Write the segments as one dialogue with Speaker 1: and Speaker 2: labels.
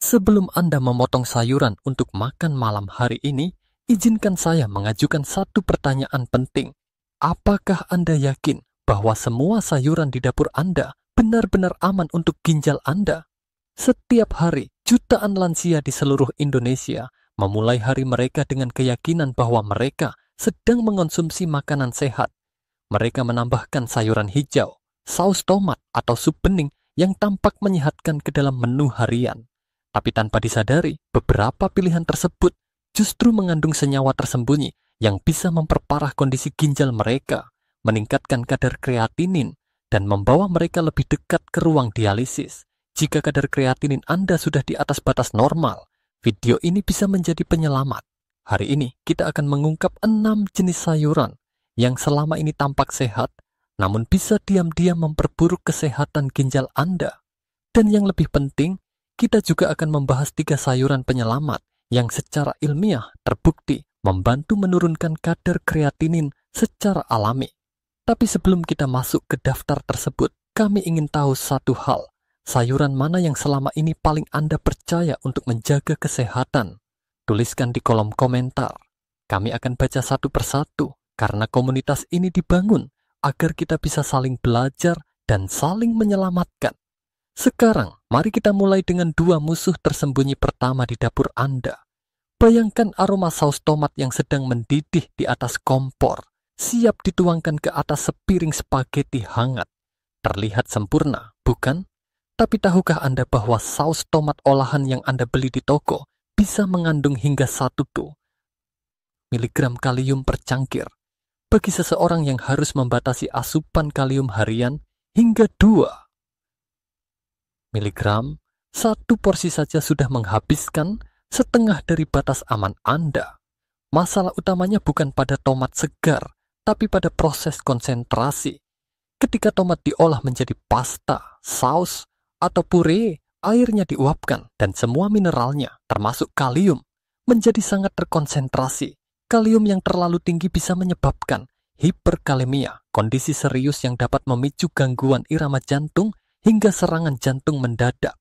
Speaker 1: Sebelum Anda memotong sayuran untuk makan malam hari ini, izinkan saya mengajukan satu pertanyaan penting. Apakah Anda yakin bahwa semua sayuran di dapur Anda benar-benar aman untuk ginjal Anda? Setiap hari, jutaan lansia di seluruh Indonesia memulai hari mereka dengan keyakinan bahwa mereka sedang mengonsumsi makanan sehat. Mereka menambahkan sayuran hijau, saus tomat, atau sup bening yang tampak menyehatkan ke dalam menu harian. Tapi tanpa disadari, beberapa pilihan tersebut justru mengandung senyawa tersembunyi yang bisa memperparah kondisi ginjal mereka, meningkatkan kadar kreatinin, dan membawa mereka lebih dekat ke ruang dialisis. Jika kadar kreatinin Anda sudah di atas batas normal, video ini bisa menjadi penyelamat. Hari ini kita akan mengungkap 6 jenis sayuran yang selama ini tampak sehat, namun bisa diam-diam memperburuk kesehatan ginjal Anda. Dan yang lebih penting, kita juga akan membahas 3 sayuran penyelamat yang secara ilmiah terbukti membantu menurunkan kadar kreatinin secara alami. Tapi sebelum kita masuk ke daftar tersebut, kami ingin tahu satu hal. Sayuran mana yang selama ini paling Anda percaya untuk menjaga kesehatan? Tuliskan di kolom komentar. Kami akan baca satu persatu, karena komunitas ini dibangun agar kita bisa saling belajar dan saling menyelamatkan. Sekarang, mari kita mulai dengan 2 musuh tersembunyi pertama di dapur Anda. Bayangkan aroma saus tomat yang sedang mendidih di atas kompor, siap dituangkan ke atas sepiring spaghetti hangat. Terlihat sempurna, bukan? Tapi tahukah Anda bahwa saus tomat olahan yang Anda beli di toko bisa mengandung hingga 1 miligram kalium per cangkir? Bagi seseorang yang harus membatasi asupan kalium harian hingga 2 miligram, 1 porsi saja sudah menghabiskan setengah dari batas aman Anda. Masalah utamanya bukan pada tomat segar, tapi pada proses konsentrasi. Ketika tomat diolah menjadi pasta, saus, atau puree, airnya diuapkan dan semua mineralnya, termasuk kalium, menjadi sangat terkonsentrasi. Kalium yang terlalu tinggi bisa menyebabkan hiperkalemia, kondisi serius yang dapat memicu gangguan irama jantung hingga serangan jantung mendadak.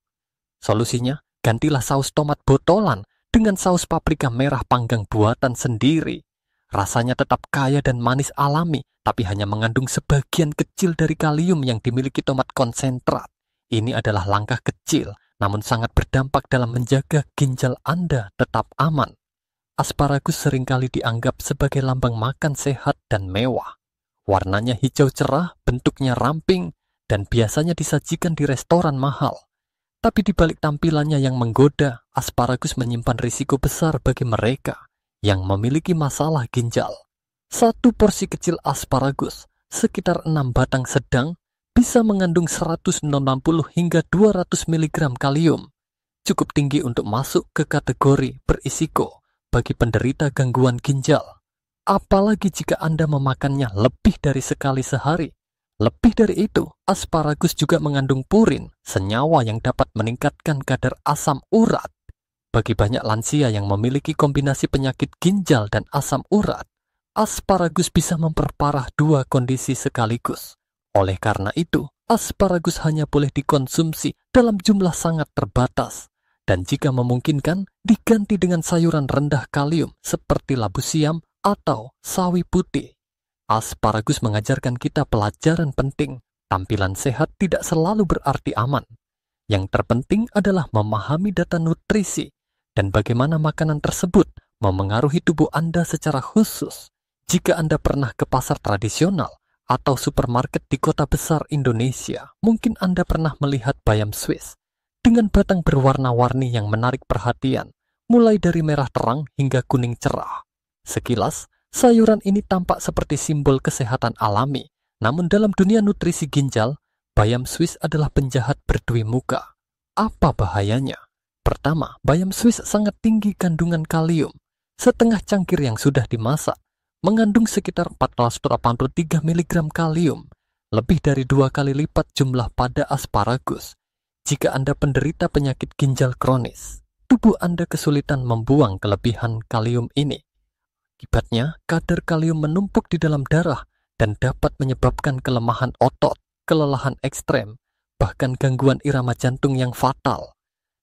Speaker 1: Solusinya, gantilah saus tomat botolan dengan saus paprika merah panggang buatan sendiri. Rasanya tetap kaya dan manis alami, tapi hanya mengandung sebagian kecil dari kalium yang dimiliki tomat konsentrat. Ini adalah langkah kecil, namun sangat berdampak dalam menjaga ginjal Anda tetap aman. Asparagus seringkali dianggap sebagai lambang makan sehat dan mewah. Warnanya hijau cerah, bentuknya ramping, dan biasanya disajikan di restoran mahal. Tapi di balik tampilannya yang menggoda, asparagus menyimpan risiko besar bagi mereka yang memiliki masalah ginjal. 1 porsi kecil asparagus, sekitar 6 batang sedang, bisa mengandung 160 hingga 200 mg kalium. Cukup tinggi untuk masuk ke kategori berisiko bagi penderita gangguan ginjal. Apalagi jika Anda memakannya lebih dari sekali sehari. Lebih dari itu, asparagus juga mengandung purin, senyawa yang dapat meningkatkan kadar asam urat. Bagi banyak lansia yang memiliki kombinasi penyakit ginjal dan asam urat, asparagus bisa memperparah 2 kondisi sekaligus. Oleh karena itu, asparagus hanya boleh dikonsumsi dalam jumlah sangat terbatas, dan jika memungkinkan, diganti dengan sayuran rendah kalium seperti labu siam atau sawi putih. Asparagus mengajarkan kita pelajaran penting. Tampilan sehat tidak selalu berarti aman. Yang terpenting adalah memahami data nutrisi dan bagaimana makanan tersebut memengaruhi tubuh Anda secara khusus. Jika Anda pernah ke pasar tradisional atau supermarket di kota besar Indonesia, mungkin Anda pernah melihat bayam Swiss dengan batang berwarna-warni yang menarik perhatian, mulai dari merah terang hingga kuning cerah. Sekilas, sayuran ini tampak seperti simbol kesehatan alami, namun dalam dunia nutrisi ginjal, bayam Swiss adalah penjahat berdui muka. Apa bahayanya? Pertama, bayam Swiss sangat tinggi kandungan kalium. Setengah cangkir yang sudah dimasak mengandung sekitar 483 mg kalium, lebih dari 2 kali lipat jumlah pada asparagus. Jika Anda penderita penyakit ginjal kronis, tubuh Anda kesulitan membuang kelebihan kalium ini. Akibatnya, kadar kalium menumpuk di dalam darah dan dapat menyebabkan kelemahan otot, kelelahan ekstrem, bahkan gangguan irama jantung yang fatal.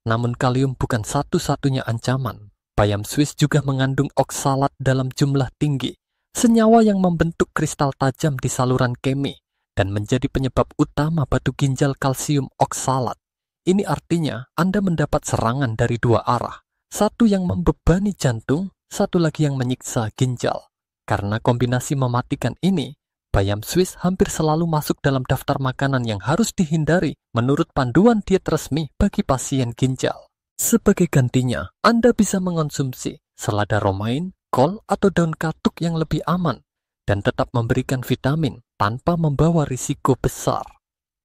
Speaker 1: Namun kalium bukan satu-satunya ancaman. Bayam Swiss juga mengandung oksalat dalam jumlah tinggi, senyawa yang membentuk kristal tajam di saluran kemi dan menjadi penyebab utama batu ginjal kalsium oksalat. Ini artinya Anda mendapat serangan dari dua arah, satu yang membebani jantung, satu lagi yang menyiksa ginjal. Karena kombinasi mematikan ini, bayam Swiss hampir selalu masuk dalam daftar makanan yang harus dihindari menurut panduan diet resmi bagi pasien ginjal. Sebagai gantinya, Anda bisa mengonsumsi selada romaine, kol, atau daun katuk yang lebih aman dan tetap memberikan vitamin tanpa membawa risiko besar.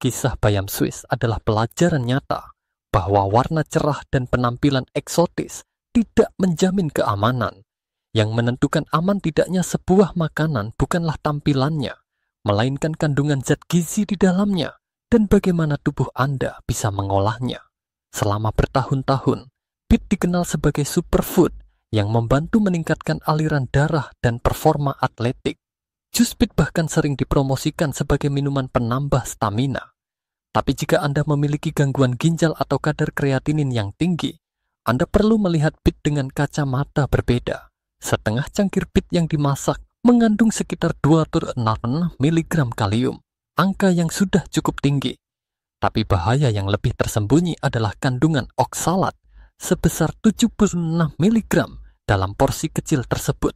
Speaker 1: Kisah bayam Swiss adalah pelajaran nyata bahwa warna cerah dan penampilan eksotis tidak menjamin keamanan. Yang menentukan aman tidaknya sebuah makanan bukanlah tampilannya, melainkan kandungan zat gizi di dalamnya dan bagaimana tubuh Anda bisa mengolahnya. Selama bertahun-tahun, beet dikenal sebagai superfood yang membantu meningkatkan aliran darah dan performa atletik. Jus beet bahkan sering dipromosikan sebagai minuman penambah stamina. Tapi jika Anda memiliki gangguan ginjal atau kadar kreatinin yang tinggi, Anda perlu melihat beet dengan kacamata berbeda. Setengah cangkir beet yang dimasak mengandung sekitar 206 mg kalium, angka yang sudah cukup tinggi. Tapi bahaya yang lebih tersembunyi adalah kandungan oksalat sebesar 76 mg dalam porsi kecil tersebut.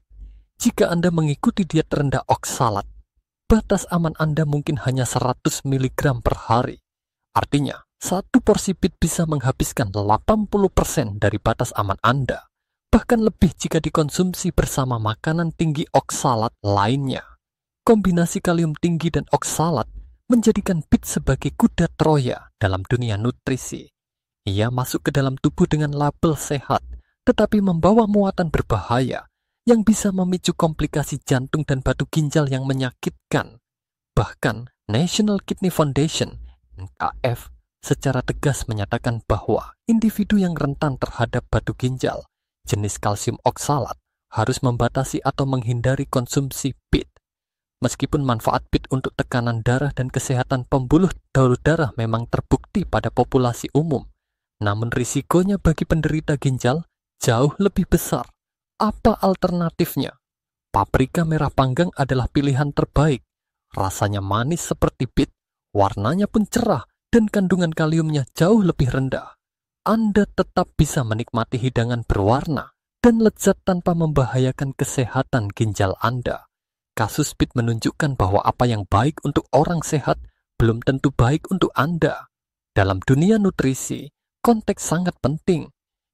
Speaker 1: Jika Anda mengikuti diet rendah oksalat, batas aman Anda mungkin hanya 100 mg per hari. Artinya, satu porsi beet bisa menghabiskan 80% dari batas aman Anda, bahkan lebih jika dikonsumsi bersama makanan tinggi oksalat lainnya. Kombinasi kalium tinggi dan oksalat menjadikan beet sebagai kuda Troya dalam dunia nutrisi. Ia masuk ke dalam tubuh dengan label sehat, tetapi membawa muatan berbahaya yang bisa memicu komplikasi jantung dan batu ginjal yang menyakitkan. Bahkan, National Kidney Foundation (NKF) secara tegas menyatakan bahwa individu yang rentan terhadap batu ginjal jenis kalsium oksalat harus membatasi atau menghindari konsumsi beet. Meskipun manfaat beet untuk tekanan darah dan kesehatan pembuluh darah memang terbukti pada populasi umum, namun risikonya bagi penderita ginjal jauh lebih besar. Apa alternatifnya? Paprika merah panggang adalah pilihan terbaik. Rasanya manis seperti beet, warnanya pun cerah, dan kandungan kaliumnya jauh lebih rendah. Anda tetap bisa menikmati hidangan berwarna dan lezat tanpa membahayakan kesehatan ginjal Anda. Kasus beet menunjukkan bahwa apa yang baik untuk orang sehat belum tentu baik untuk Anda. Dalam dunia nutrisi, konteks sangat penting.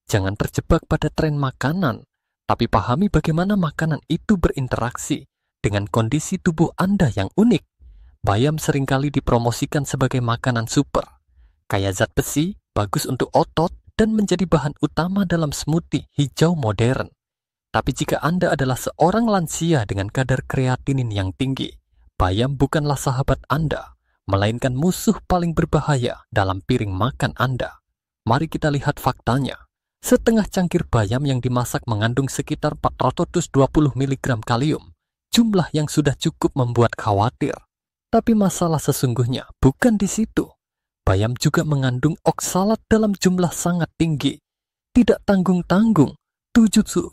Speaker 1: Jangan terjebak pada tren makanan, tapi pahami bagaimana makanan itu berinteraksi dengan kondisi tubuh Anda yang unik. Bayam seringkali dipromosikan sebagai makanan super. Kaya zat besi, bagus untuk otot, dan menjadi bahan utama dalam smoothie hijau modern. Tapi jika Anda adalah seorang lansia dengan kadar kreatinin yang tinggi, bayam bukanlah sahabat Anda, melainkan musuh paling berbahaya dalam piring makan Anda. Mari kita lihat faktanya. Setengah cangkir bayam yang dimasak mengandung sekitar 420 mg kalium, jumlah yang sudah cukup membuat khawatir. Tapi masalah sesungguhnya bukan di situ. Bayam juga mengandung oksalat dalam jumlah sangat tinggi. Tidak tanggung-tanggung, 755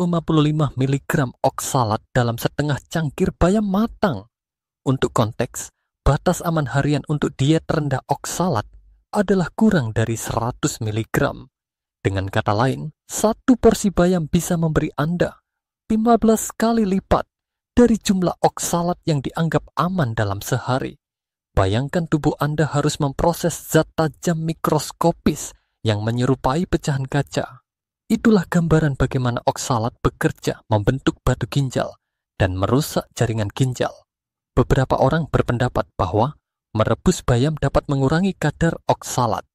Speaker 1: mg oksalat dalam setengah cangkir bayam matang. Untuk konteks, batas aman harian untuk diet rendah oksalat adalah kurang dari 100 mg. Dengan kata lain, satu porsi bayam bisa memberi Anda 15 kali lipat dari jumlah oksalat yang dianggap aman dalam sehari. Bayangkan tubuh Anda harus memproses zat tajam mikroskopis yang menyerupai pecahan kaca. Itulah gambaran bagaimana oksalat bekerja membentuk batu ginjal dan merusak jaringan ginjal. Beberapa orang berpendapat bahwa merebus bayam dapat mengurangi kadar oksalat.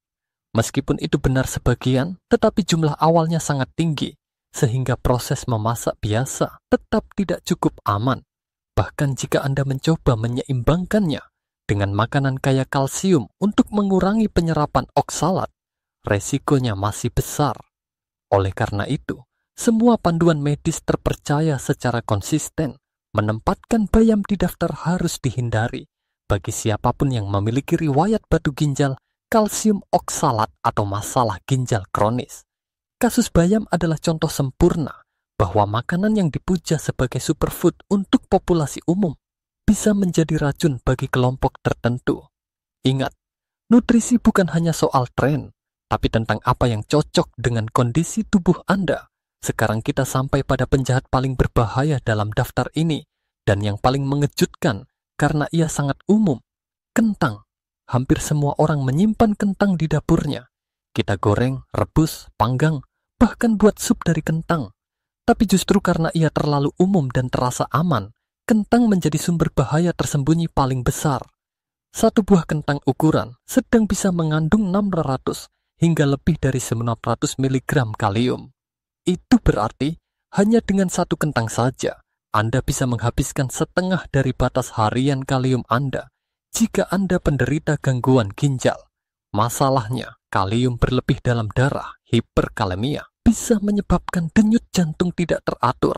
Speaker 1: Meskipun itu benar sebagian, tetapi jumlah awalnya sangat tinggi, sehingga proses memasak biasa tetap tidak cukup aman. Bahkan jika Anda mencoba menyeimbangkannya dengan makanan kaya kalsium untuk mengurangi penyerapan oksalat, resikonya masih besar. Oleh karena itu, semua panduan medis terpercaya secara konsisten menempatkan bayam di daftar harus dihindari bagi siapapun yang memiliki riwayat batu ginjal kalsium oksalat atau masalah ginjal kronis. Kasus bayam adalah contoh sempurna bahwa makanan yang dipuja sebagai superfood untuk populasi umum bisa menjadi racun bagi kelompok tertentu. Ingat, nutrisi bukan hanya soal tren, tapi tentang apa yang cocok dengan kondisi tubuh Anda. Sekarang kita sampai pada penjahat paling berbahaya dalam daftar ini, dan yang paling mengejutkan karena ia sangat umum, kentang. Hampir semua orang menyimpan kentang di dapurnya. Kita goreng, rebus, panggang, bahkan buat sup dari kentang. Tapi justru karena ia terlalu umum dan terasa aman, kentang menjadi sumber bahaya tersembunyi paling besar. Satu buah kentang ukuran sedang bisa mengandung 600 hingga lebih dari 900 mg kalium. Itu berarti hanya dengan satu kentang saja, Anda bisa menghabiskan setengah dari batas harian kalium Anda jika Anda penderita gangguan ginjal. Masalahnya, kalium berlebih dalam darah, hiperkalemia, bisa menyebabkan denyut jantung tidak teratur,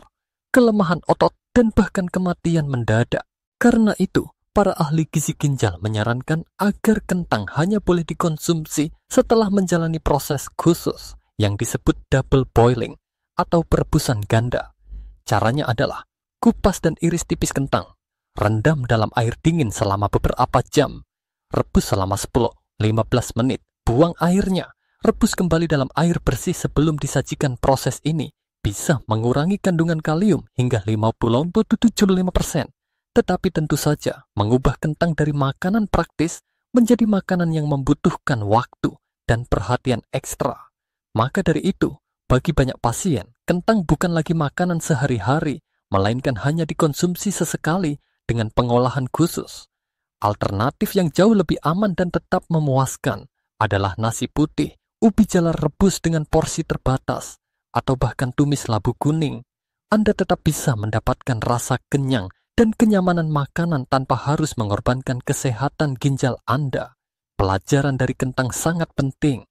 Speaker 1: kelemahan otot, dan bahkan kematian mendadak. Karena itu, para ahli gizi ginjal menyarankan agar kentang hanya boleh dikonsumsi setelah menjalani proses khusus yang disebut double boiling atau perebusan ganda. Caranya adalah kupas dan iris tipis kentang, rendam dalam air dingin selama beberapa jam, rebus selama 10-15 menit, buang airnya, rebus kembali dalam air bersih sebelum disajikan. Proses ini bisa mengurangi kandungan kalium hingga 50-75%. Tetapi tentu saja, mengubah kentang dari makanan praktis menjadi makanan yang membutuhkan waktu dan perhatian ekstra. Maka dari itu, bagi banyak pasien, kentang bukan lagi makanan sehari-hari, melainkan hanya dikonsumsi sesekali dengan pengolahan khusus. Alternatif yang jauh lebih aman dan tetap memuaskan adalah nasi putih, ubi jalar rebus dengan porsi terbatas, atau bahkan tumis labu kuning. Anda tetap bisa mendapatkan rasa kenyang dan kenyamanan makanan tanpa harus mengorbankan kesehatan ginjal Anda. Pelajaran dari kentang sangat penting.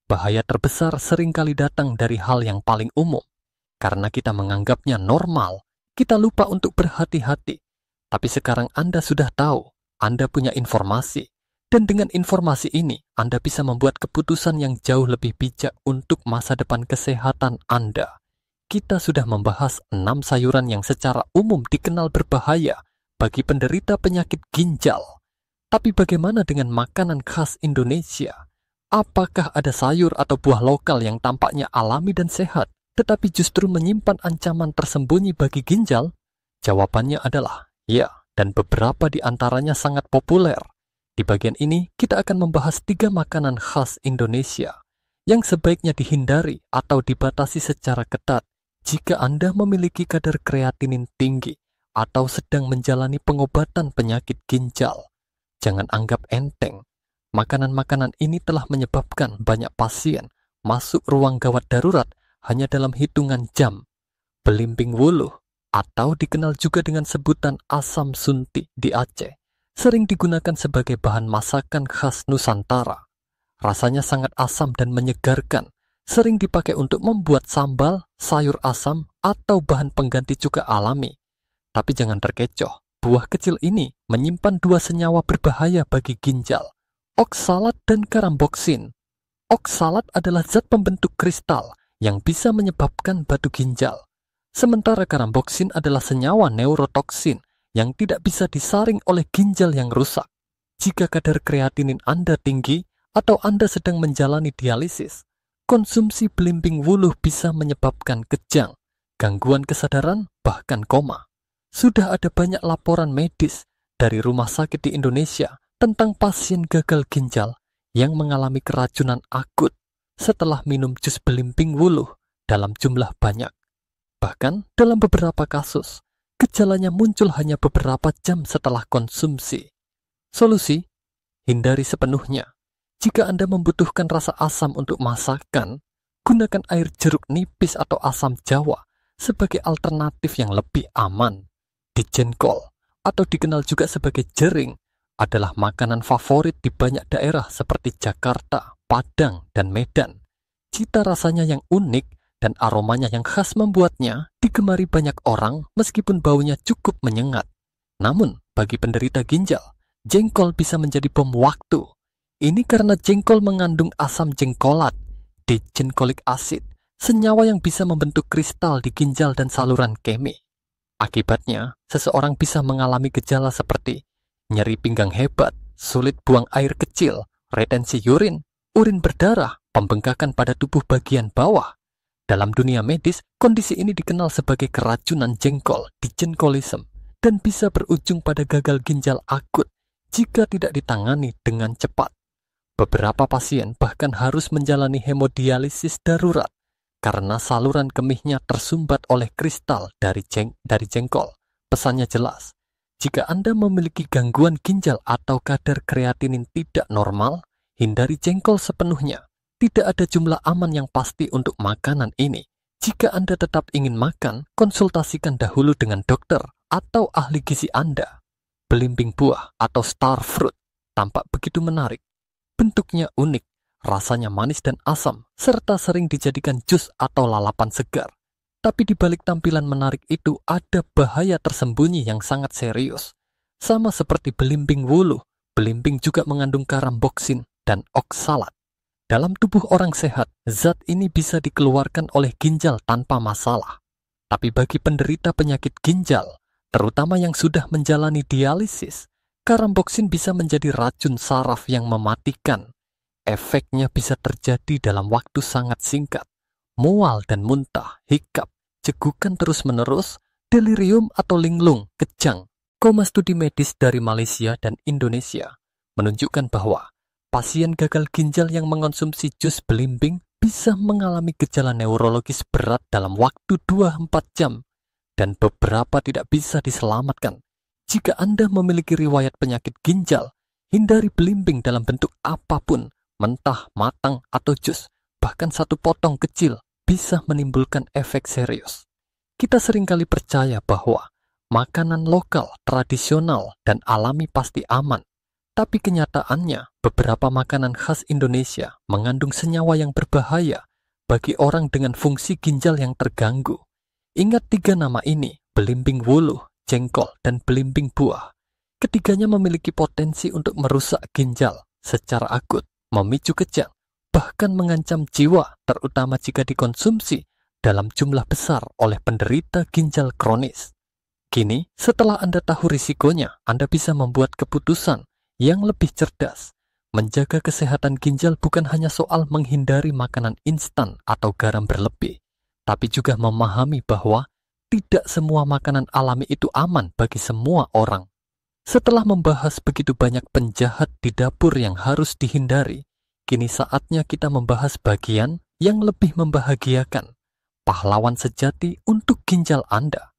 Speaker 1: Bahaya terbesar seringkali datang dari hal yang paling umum. Karena kita menganggapnya normal, kita lupa untuk berhati-hati. Tapi sekarang Anda sudah tahu, Anda punya informasi. Dan dengan informasi ini, Anda bisa membuat keputusan yang jauh lebih bijak untuk masa depan kesehatan Anda. Kita sudah membahas 6 sayuran yang secara umum dikenal berbahaya bagi penderita penyakit ginjal. Tapi bagaimana dengan makanan khas Indonesia? Apakah ada sayur atau buah lokal yang tampaknya alami dan sehat, tetapi justru menyimpan ancaman tersembunyi bagi ginjal? Jawabannya adalah ya, dan beberapa di antaranya sangat populer. Di bagian ini, kita akan membahas 3 makanan khas Indonesia yang sebaiknya dihindari atau dibatasi secara ketat jika Anda memiliki kadar kreatinin tinggi atau sedang menjalani pengobatan penyakit ginjal. Jangan anggap enteng. Makanan-makanan ini telah menyebabkan banyak pasien masuk ruang gawat darurat hanya dalam hitungan jam. Belimbing wuluh, atau dikenal juga dengan sebutan asam sunti di Aceh, sering digunakan sebagai bahan masakan khas Nusantara. Rasanya sangat asam dan menyegarkan, sering dipakai untuk membuat sambal, sayur asam, atau bahan pengganti cuka alami. Tapi jangan terkecoh, buah kecil ini menyimpan 2 senyawa berbahaya bagi ginjal, oksalat dan karamboksin. Oksalat adalah zat pembentuk kristal yang bisa menyebabkan batu ginjal. Sementara karamboksin adalah senyawa neurotoksin yang tidak bisa disaring oleh ginjal yang rusak. Jika kadar kreatinin Anda tinggi atau Anda sedang menjalani dialisis, konsumsi belimbing wuluh bisa menyebabkan kejang, gangguan kesadaran, bahkan koma. Sudah ada banyak laporan medis dari rumah sakit di Indonesia tentang pasien gagal ginjal yang mengalami keracunan akut setelah minum jus belimbing wuluh dalam jumlah banyak. Bahkan dalam beberapa kasus, gejalanya muncul hanya beberapa jam setelah konsumsi. Solusi? Hindari sepenuhnya. Jika Anda membutuhkan rasa asam untuk masakan, gunakan air jeruk nipis atau asam jawa sebagai alternatif yang lebih aman. Dijengkol, atau dikenal juga sebagai jering, adalah makanan favorit di banyak daerah seperti Jakarta, Padang, dan Medan. Cita rasanya yang unik dan aromanya yang khas membuatnya digemari banyak orang meskipun baunya cukup menyengat. Namun, bagi penderita ginjal, jengkol bisa menjadi bom waktu. Ini karena jengkol mengandung asam jengkolat, dejenkolik acid, senyawa yang bisa membentuk kristal di ginjal dan saluran kemih. Akibatnya, seseorang bisa mengalami gejala seperti nyeri pinggang hebat, sulit buang air kecil, retensi urin berdarah, pembengkakan pada tubuh bagian bawah. Dalam dunia medis, kondisi ini dikenal sebagai keracunan jengkol, dijenkolisme, dan bisa berujung pada gagal ginjal akut jika tidak ditangani dengan cepat. Beberapa pasien bahkan harus menjalani hemodialisis darurat karena saluran kemihnya tersumbat oleh kristal dari jengkol. Pesannya jelas, jika Anda memiliki gangguan ginjal atau kadar kreatinin tidak normal, hindari jengkol sepenuhnya. Tidak ada jumlah aman yang pasti untuk makanan ini. Jika Anda tetap ingin makan, konsultasikan dahulu dengan dokter atau ahli gizi Anda. Belimbing buah atau star fruit tampak begitu menarik. Bentuknya unik, rasanya manis dan asam, serta sering dijadikan jus atau lalapan segar. Tapi di balik tampilan menarik itu ada bahaya tersembunyi yang sangat serius. Sama seperti belimbing wuluh, belimbing juga mengandung karamboksin dan oksalat. Dalam tubuh orang sehat, zat ini bisa dikeluarkan oleh ginjal tanpa masalah. Tapi bagi penderita penyakit ginjal, terutama yang sudah menjalani dialisis, karamboksin bisa menjadi racun saraf yang mematikan. Efeknya bisa terjadi dalam waktu sangat singkat. Mual dan muntah, hikap, cegukan terus-menerus, delirium atau linglung, kejang. Koma studi medis dari Malaysia dan Indonesia menunjukkan bahwa pasien gagal ginjal yang mengonsumsi jus belimbing bisa mengalami gejala neurologis berat dalam waktu 2-4 jam dan beberapa tidak bisa diselamatkan. Jika Anda memiliki riwayat penyakit ginjal, hindari belimbing dalam bentuk apapun, mentah, matang, atau jus. Bahkan satu potong kecil bisa menimbulkan efek serius. Kita seringkali percaya bahwa makanan lokal, tradisional, dan alami pasti aman. Tapi kenyataannya, beberapa makanan khas Indonesia mengandung senyawa yang berbahaya bagi orang dengan fungsi ginjal yang terganggu. Ingat 3 nama ini, belimbing wuluh, jengkol, dan belimbing buah. Ketiganya memiliki potensi untuk merusak ginjal secara akut, memicu kejang, bahkan mengancam jiwa, terutama jika dikonsumsi dalam jumlah besar oleh penderita ginjal kronis. Kini, setelah Anda tahu risikonya, Anda bisa membuat keputusan yang lebih cerdas. Menjaga kesehatan ginjal bukan hanya soal menghindari makanan instan atau garam berlebih, tapi juga memahami bahwa tidak semua makanan alami itu aman bagi semua orang. Setelah membahas begitu banyak penjahat di dapur yang harus dihindari, kini saatnya kita membahas bagian yang lebih membahagiakan. Pahlawan sejati untuk ginjal Anda.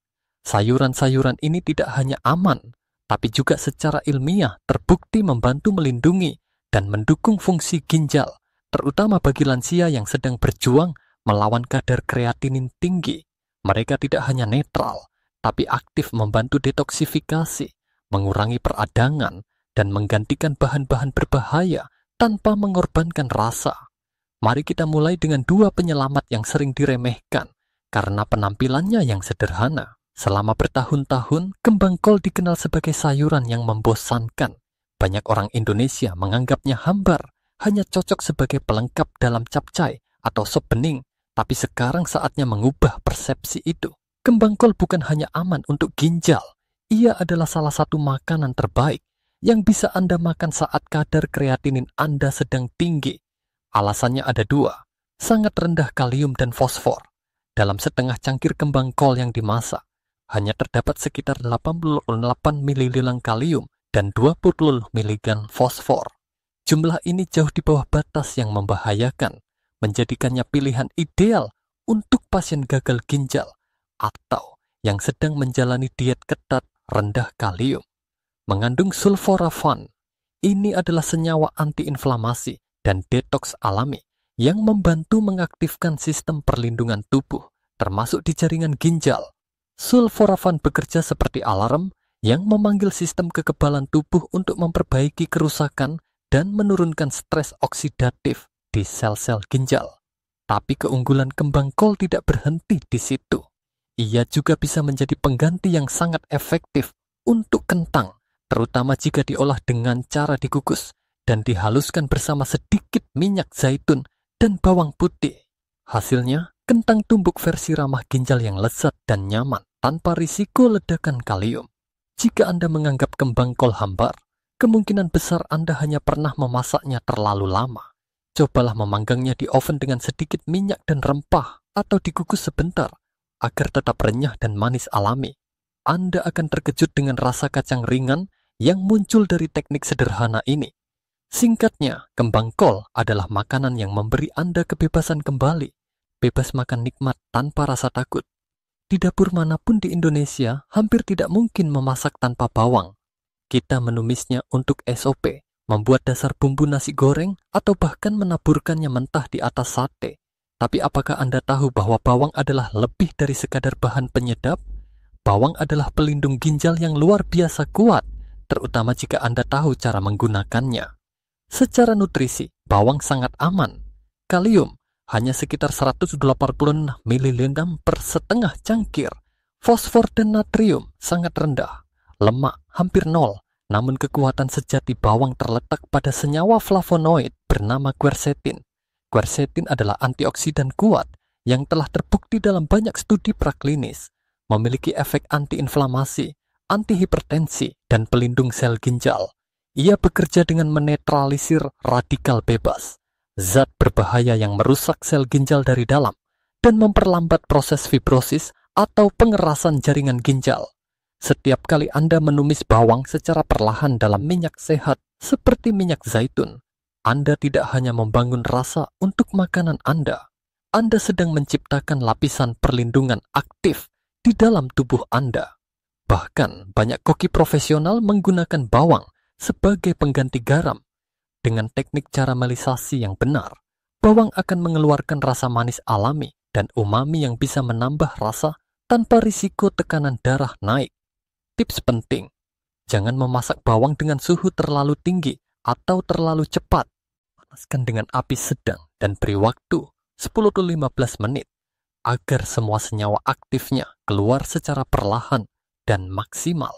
Speaker 1: Sayuran-sayuran ini tidak hanya aman, tapi juga secara ilmiah terbukti membantu melindungi dan mendukung fungsi ginjal, terutama bagi lansia yang sedang berjuang melawan kadar kreatinin tinggi. Mereka tidak hanya netral, tapi aktif membantu detoksifikasi, mengurangi peradangan, dan menggantikan bahan-bahan berbahaya tanpa mengorbankan rasa. Mari kita mulai dengan 2 penyelamat yang sering diremehkan karena penampilannya yang sederhana. Selama bertahun-tahun, kembang kol dikenal sebagai sayuran yang membosankan. Banyak orang Indonesia menganggapnya hambar, hanya cocok sebagai pelengkap dalam capcay atau sop bening. Tapi sekarang saatnya mengubah persepsi itu. Kembang kol bukan hanya aman untuk ginjal, ia adalah salah satu makanan terbaik yang bisa Anda makan saat kadar kreatinin Anda sedang tinggi. Alasannya ada 2, sangat rendah kalium dan fosfor. Dalam setengah cangkir kembang kol yang dimasak, hanya terdapat sekitar 88 ml kalium dan 20 mg fosfor. Jumlah ini jauh di bawah batas yang membahayakan, menjadikannya pilihan ideal untuk pasien gagal ginjal atau yang sedang menjalani diet ketat rendah kalium. Mengandung sulforafan, ini adalah senyawa antiinflamasi dan detoks alami yang membantu mengaktifkan sistem perlindungan tubuh, termasuk di jaringan ginjal. Sulforafan bekerja seperti alarm yang memanggil sistem kekebalan tubuh untuk memperbaiki kerusakan dan menurunkan stres oksidatif di sel-sel ginjal. Tapi keunggulan kembang kol tidak berhenti di situ. Ia juga bisa menjadi pengganti yang sangat efektif untuk kentang, terutama jika diolah dengan cara dikukus. dan dihaluskan bersama sedikit minyak zaitun dan bawang putih. Hasilnya, kentang tumbuk versi ramah ginjal yang lezat dan nyaman tanpa risiko ledakan kalium. Jika Anda menganggap kembang kol hambar, kemungkinan besar Anda hanya pernah memasaknya terlalu lama. Cobalah memanggangnya di oven dengan sedikit minyak dan rempah atau dikukus sebentar agar tetap renyah dan manis alami. Anda akan terkejut dengan rasa kacang ringan yang muncul dari teknik sederhana ini. Singkatnya, kembang kol adalah makanan yang memberi Anda kebebasan kembali, bebas makan nikmat tanpa rasa takut. Di dapur manapun di Indonesia, hampir tidak mungkin memasak tanpa bawang. Kita menumisnya untuk SOP, membuat dasar bumbu nasi goreng, atau bahkan menaburkannya mentah di atas sate. Tapi apakah Anda tahu bahwa bawang adalah lebih dari sekadar bahan penyedap? Bawang adalah pelindung ginjal yang luar biasa kuat, terutama jika Anda tahu cara menggunakannya. Secara nutrisi, bawang sangat aman. Kalium hanya sekitar 180 mg per setengah cangkir. Fosfor dan natrium sangat rendah. Lemak hampir nol. Namun kekuatan sejati bawang terletak pada senyawa flavonoid bernama quercetin. Quercetin adalah antioksidan kuat yang telah terbukti dalam banyak studi praklinis, memiliki efek antiinflamasi, antihipertensi, dan pelindung sel ginjal. Ia bekerja dengan menetralisir radikal bebas, zat berbahaya yang merusak sel ginjal dari dalam dan memperlambat proses fibrosis atau pengerasan jaringan ginjal. Setiap kali Anda menumis bawang secara perlahan dalam minyak sehat seperti minyak zaitun, Anda tidak hanya membangun rasa untuk makanan Anda sedang menciptakan lapisan perlindungan aktif di dalam tubuh Anda. Bahkan banyak koki profesional menggunakan bawang sebagai pengganti garam. Dengan teknik karamelisasi yang benar, bawang akan mengeluarkan rasa manis alami dan umami yang bisa menambah rasa tanpa risiko tekanan darah naik. Tips penting, jangan memasak bawang dengan suhu terlalu tinggi atau terlalu cepat. Panaskan dengan api sedang dan beri waktu 10-15 menit agar semua senyawa aktifnya keluar secara perlahan dan maksimal.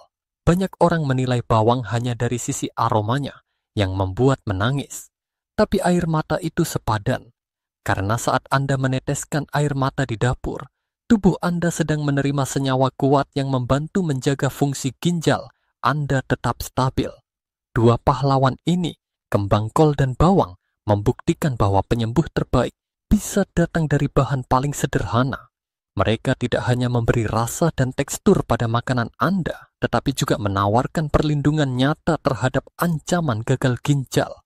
Speaker 1: Banyak orang menilai bawang hanya dari sisi aromanya yang membuat menangis. Tapi air mata itu sepadan. Karena saat Anda meneteskan air mata di dapur, tubuh Anda sedang menerima senyawa kuat yang membantu menjaga fungsi ginjal Anda tetap stabil. Dua pahlawan ini, kembang kol dan bawang, membuktikan bahwa penyembuh terbaik bisa datang dari bahan paling sederhana. Mereka tidak hanya memberi rasa dan tekstur pada makanan Anda, tetapi juga menawarkan perlindungan nyata terhadap ancaman gagal ginjal.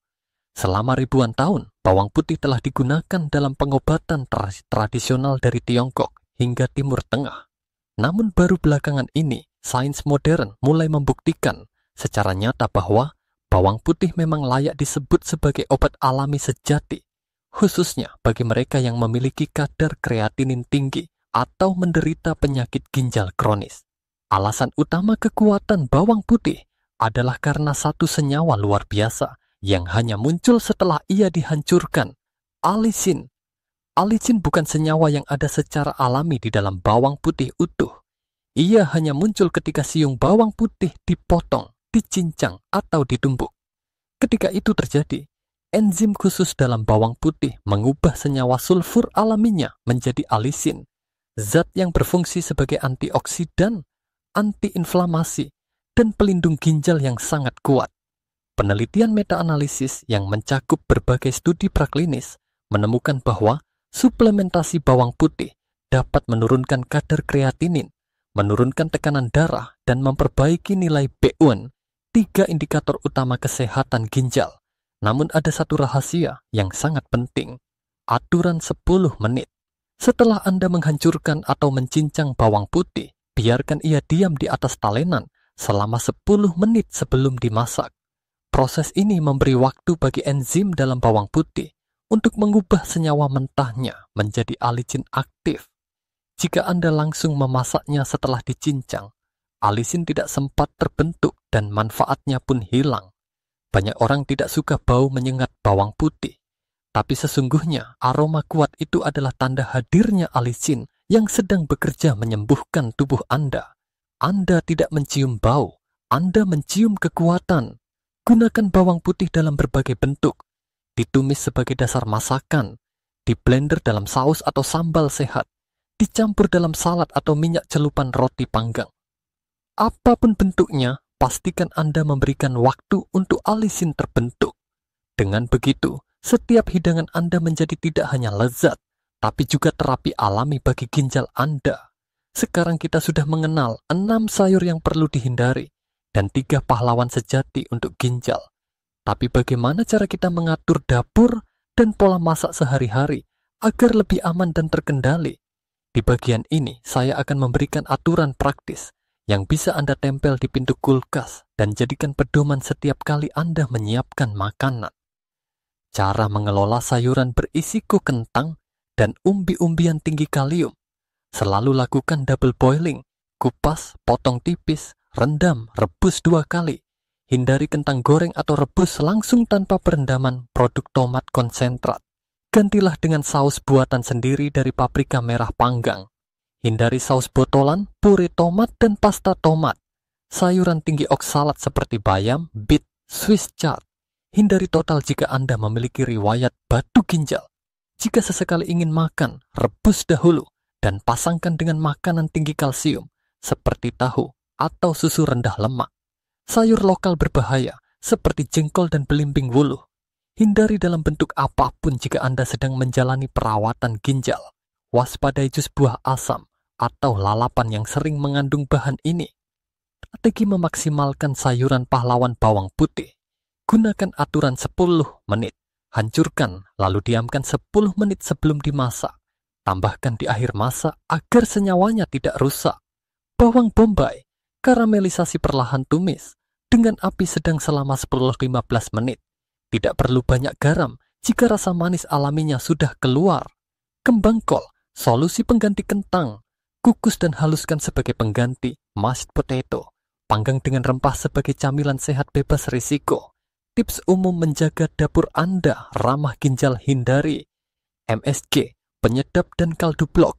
Speaker 1: Selama ribuan tahun, bawang putih telah digunakan dalam pengobatan tradisional dari Tiongkok hingga Timur Tengah. Namun baru belakangan ini, sains modern mulai membuktikan secara nyata bahwa bawang putih memang layak disebut sebagai obat alami sejati, khususnya bagi mereka yang memiliki kadar kreatinin tinggi atau menderita penyakit ginjal kronis. Alasan utama kekuatan bawang putih adalah karena satu senyawa luar biasa yang hanya muncul setelah ia dihancurkan, alisin. Alisin bukan senyawa yang ada secara alami di dalam bawang putih utuh. Ia hanya muncul ketika siung bawang putih dipotong, dicincang, atau ditumbuk. Ketika itu terjadi, enzim khusus dalam bawang putih mengubah senyawa sulfur alaminya menjadi alisin, zat yang berfungsi sebagai antioksidan, antiinflamasi, dan pelindung ginjal yang sangat kuat. Penelitian meta-analisis yang mencakup berbagai studi praklinis menemukan bahwa suplementasi bawang putih dapat menurunkan kadar kreatinin, menurunkan tekanan darah, dan memperbaiki nilai B1, 3 indikator utama kesehatan ginjal. Namun ada satu rahasia yang sangat penting, aturan 10 menit. Setelah Anda menghancurkan atau mencincang bawang putih, biarkan ia diam di atas talenan selama 10 menit sebelum dimasak. Proses ini memberi waktu bagi enzim dalam bawang putih untuk mengubah senyawa mentahnya menjadi alisin aktif. Jika Anda langsung memasaknya setelah dicincang, alisin tidak sempat terbentuk dan manfaatnya pun hilang. Banyak orang tidak suka bau menyengat bawang putih, tapi sesungguhnya aroma kuat itu adalah tanda hadirnya alisin yang sedang bekerja menyembuhkan tubuh Anda. Anda tidak mencium bau, Anda mencium kekuatan. Gunakan bawang putih dalam berbagai bentuk, ditumis sebagai dasar masakan, di blender dalam saus atau sambal sehat, dicampur dalam salad atau minyak celupan roti panggang. Apapun bentuknya, pastikan Anda memberikan waktu untuk alisin terbentuk. Dengan begitu, setiap hidangan Anda menjadi tidak hanya lezat, tapi juga terapi alami bagi ginjal Anda. Sekarang kita sudah mengenal 6 sayur yang perlu dihindari dan 3 pahlawan sejati untuk ginjal. Tapi bagaimana cara kita mengatur dapur dan pola masak sehari-hari agar lebih aman dan terkendali? Di bagian ini, saya akan memberikan aturan praktis yang bisa Anda tempel di pintu kulkas dan jadikan pedoman setiap kali Anda menyiapkan makanan. Cara mengelola sayuran berisiko kentang dan umbi-umbian tinggi kalium. Selalu lakukan double boiling, kupas, potong tipis, rendam, rebus 2 kali. Hindari kentang goreng atau rebus langsung tanpa perendaman produk tomat konsentrat. Gantilah dengan saus buatan sendiri dari paprika merah panggang. Hindari saus botolan, puree tomat, dan pasta tomat. Sayuran tinggi oksalat seperti bayam, beet, Swiss chard. Hindari total jika Anda memiliki riwayat batu ginjal. Jika sesekali ingin makan, rebus dahulu dan pasangkan dengan makanan tinggi kalsium seperti tahu atau susu rendah lemak. Sayur lokal berbahaya seperti jengkol dan belimbing wuluh. Hindari dalam bentuk apapun jika Anda sedang menjalani perawatan ginjal. Waspadai jus buah asam atau lalapan yang sering mengandung bahan ini. Strategi memaksimalkan sayuran pahlawan bawang putih. Gunakan aturan 10 menit. Hancurkan lalu diamkan 10 menit sebelum dimasak. Tambahkan di akhir masak agar senyawanya tidak rusak. Bawang bombay, karamelisasi perlahan tumis dengan api sedang selama 10-15 menit. Tidak perlu banyak garam jika rasa manis alaminya sudah keluar. Kembang kol, solusi pengganti kentang. Kukus dan haluskan sebagai pengganti mashed potato. Panggang dengan rempah sebagai camilan sehat bebas risiko. Tips umum menjaga dapur Anda ramah ginjal hindari MSG, penyedap dan kaldu blok.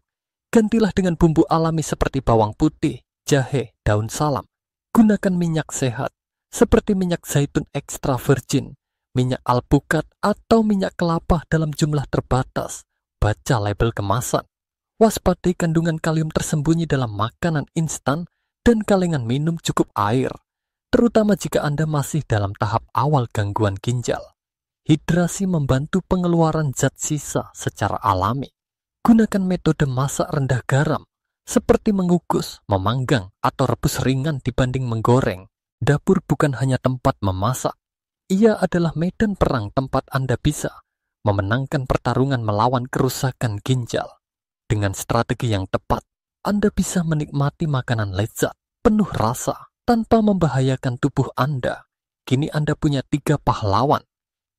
Speaker 1: Gantilah dengan bumbu alami seperti bawang putih, jahe, daun salam. Gunakan minyak sehat, seperti minyak zaitun extra virgin, minyak alpukat, atau minyak kelapa dalam jumlah terbatas. Baca label kemasan. Waspadai kandungan kalium tersembunyi dalam makanan instan dan kalengan minum cukup air, terutama jika Anda masih dalam tahap awal gangguan ginjal. Hidrasi membantu pengeluaran zat sisa secara alami. Gunakan metode masak rendah garam, seperti mengukus, memanggang, atau rebus ringan dibanding menggoreng. Dapur bukan hanya tempat memasak. Ia adalah medan perang tempat Anda bisa memenangkan pertarungan melawan kerusakan ginjal. Dengan strategi yang tepat, Anda bisa menikmati makanan lezat, penuh rasa, tanpa membahayakan tubuh Anda. Kini Anda punya 3 pahlawan.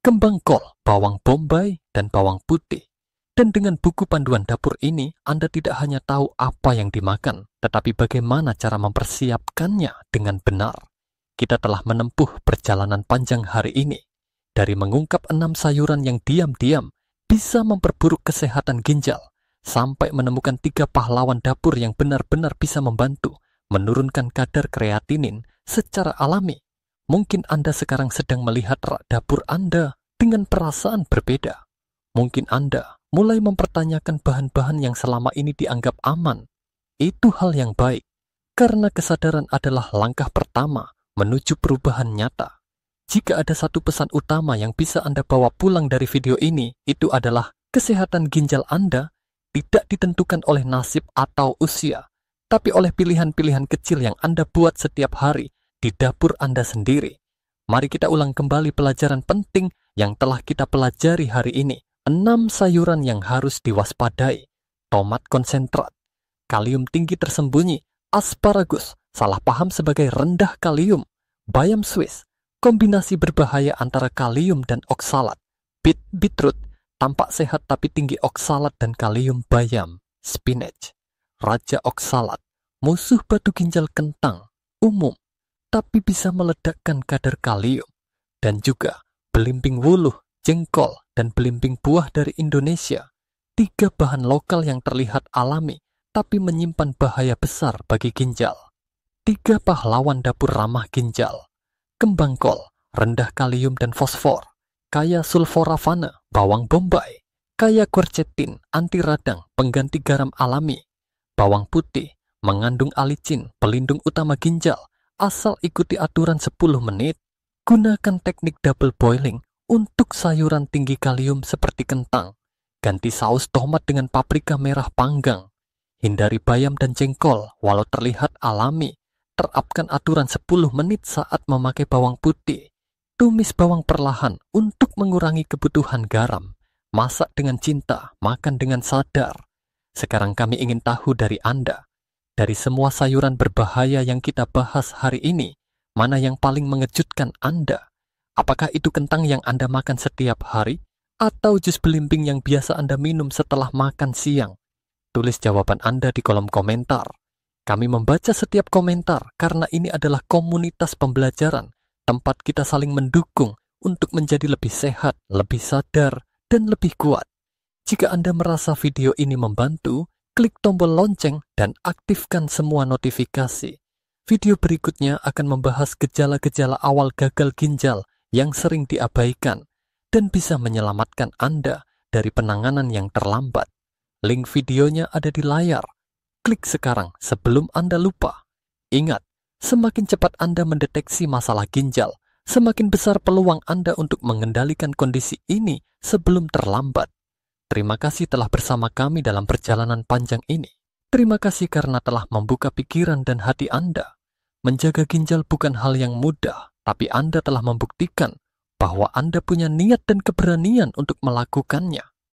Speaker 1: Kembang kol, bawang bombay, dan bawang putih. Dan dengan buku panduan dapur ini, Anda tidak hanya tahu apa yang dimakan, tetapi bagaimana cara mempersiapkannya dengan benar. Kita telah menempuh perjalanan panjang hari ini. Dari mengungkap 6 sayuran yang diam-diam bisa memperburuk kesehatan ginjal, sampai menemukan 3 pahlawan dapur yang benar-benar bisa membantu menurunkan kadar kreatinin secara alami. Mungkin Anda sekarang sedang melihat rak dapur Anda dengan perasaan berbeda. Mungkin Anda mulai mempertanyakan bahan-bahan yang selama ini dianggap aman. Itu hal yang baik, karena kesadaran adalah langkah pertama menuju perubahan nyata. Jika ada satu pesan utama yang bisa Anda bawa pulang dari video ini, itu adalah kesehatan ginjal Anda tidak ditentukan oleh nasib atau usia, tapi oleh pilihan-pilihan kecil yang Anda buat setiap hari di dapur Anda sendiri. Mari kita ulang kembali pelajaran penting yang telah kita pelajari hari ini. 6 sayuran yang harus diwaspadai. Tomat konsentrat, kalium tinggi tersembunyi, asparagus, salah paham sebagai rendah kalium, bayam Swiss, kombinasi berbahaya antara kalium dan oksalat, beetroot, tampak sehat tapi tinggi oksalat dan kalium bayam, spinach, raja oksalat, musuh batu ginjal kentang, umum, tapi bisa meledakkan kadar kalium, dan juga belimbing wuluh, jengkol, dan belimbing buah dari Indonesia. 3 bahan lokal yang terlihat alami, tapi menyimpan bahaya besar bagi ginjal. 3 pahlawan dapur ramah ginjal. Kembang kol, rendah kalium dan fosfor, kaya sulforafana, bawang bombay, kaya quercetin, anti radang, pengganti garam alami. Bawang putih mengandung alicin, pelindung utama ginjal. Asal ikuti aturan 10 menit. Gunakan teknik double boiling untuk sayuran tinggi kalium seperti kentang. Ganti saus tomat dengan paprika merah panggang. Hindari bayam dan jengkol walau terlihat alami. Terapkan aturan 10 menit saat memakai bawang putih. Tumis bawang perlahan untuk mengurangi kebutuhan garam. Masak dengan cinta, makan dengan sadar. Sekarang kami ingin tahu dari Anda, dari semua sayuran berbahaya yang kita bahas hari ini, mana yang paling mengejutkan Anda? Apakah itu kentang yang Anda makan setiap hari? Atau jus belimbing yang biasa Anda minum setelah makan siang? Tulis jawaban Anda di kolom komentar. Kami membaca setiap komentar karena ini adalah komunitas pembelajaran, tempat kita saling mendukung untuk menjadi lebih sehat, lebih sadar, dan lebih kuat. Jika Anda merasa video ini membantu, klik tombol lonceng dan aktifkan semua notifikasi. Video berikutnya akan membahas gejala-gejala awal gagal ginjal yang sering diabaikan dan bisa menyelamatkan Anda dari penanganan yang terlambat. Link videonya ada di layar. Klik sekarang sebelum Anda lupa. Ingat, semakin cepat Anda mendeteksi masalah ginjal, semakin besar peluang Anda untuk mengendalikan kondisi ini sebelum terlambat. Terima kasih telah bersama kami dalam perjalanan panjang ini. Terima kasih karena telah membuka pikiran dan hati Anda. Menjaga ginjal bukan hal yang mudah, tapi Anda telah membuktikan bahwa Anda punya niat dan keberanian untuk melakukannya.